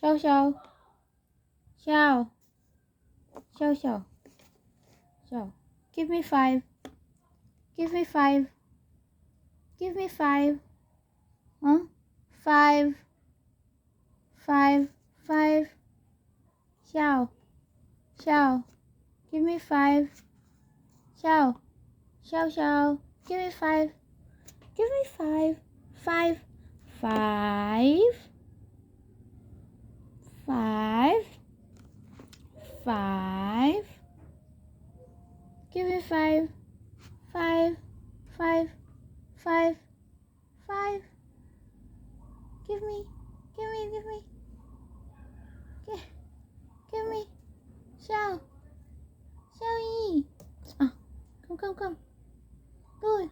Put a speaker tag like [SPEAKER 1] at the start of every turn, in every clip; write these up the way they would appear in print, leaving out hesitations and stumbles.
[SPEAKER 1] Xiao Xiao. Xiao. Xiao Xiao. Xiao. Give me 5. Give me 5. Give me 5. Huh? 5. 5. 5. Xiao. Xiao. Give me 5. Xiao. Xiao Xiao. Give me 5. Give me 5. 5. 5. 5. 5. Give me 5. 5. 5. 5. 5. Give me. Give me. Give me. Give me. Xiao. Xiao Yi. Ah. Come, come, come. Good.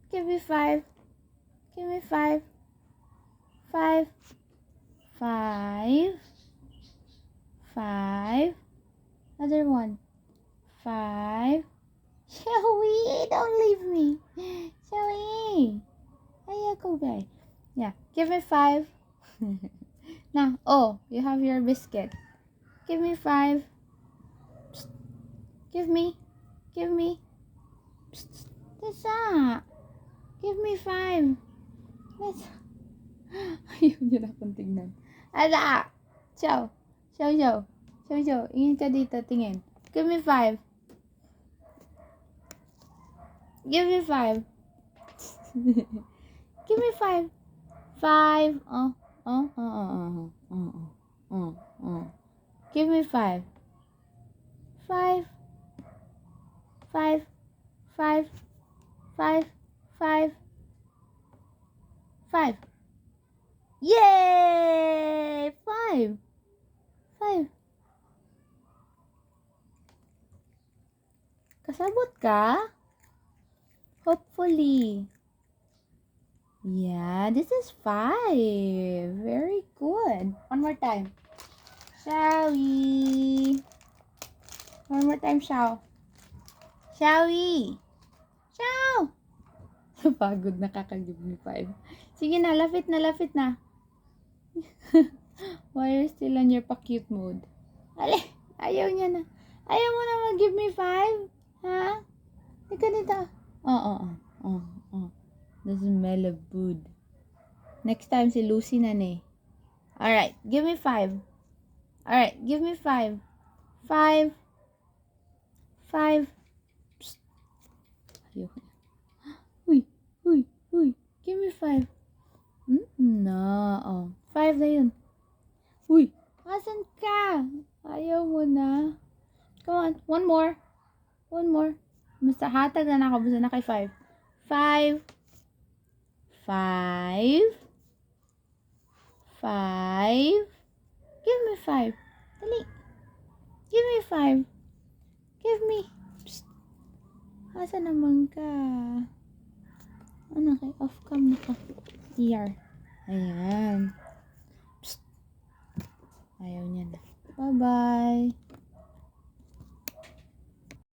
[SPEAKER 1] Give me 5. Give me 5. 5. 5. 5. Other one. 5. Xiaoyi, don't leave me. Xiaoyi. Ayoko, guy. Yeah, give me 5. Now, oh, you have your biscuit. Give me 5. Psst. Give me. Give me. Psst. That's that. Give me 5. That's... Ayaw niya na akong tingnan. Ala! Ciao. Ciao, ciao. Ciao, ciao. Ingin ka dito, tingin. Give me 5. Give me 5. Give me 5. 5. Give me 5. 5. 5. 5. 5. 5. 5. Yay! 5. 5. Kasabot ka? Hopefully. Yeah, this is 5. Very good. One more time. Xiaoyi. One more time, Xiao. Xiaoyi. Xiao. Pagod na kakag-give me 5. Sige na, lapit na, lapit na. Why are you still on your pa-cute mode? Ale, ayaw niya na. Ayaw mo na mag-give me 5? Ha? Ika dito. Oh. The smell of food. Next time si Lucy na ne. Alright, give me 5. Alright, give me 5. 5. 5. Psst. Ayaw. Uy. Give me 5. No. Oh. 5 na yun. Uy. Asan ka? Ayaw mo na. Come on. One more. Basta hatag na ako. Basta na kay 5. 5. 5. 5. Give me 5. Dali. Give me 5. Give me. Psst. Asa naman ka? Ano kay off cam na ka? ER. Ayan. Psst. Ayaw niya na. Bye-bye.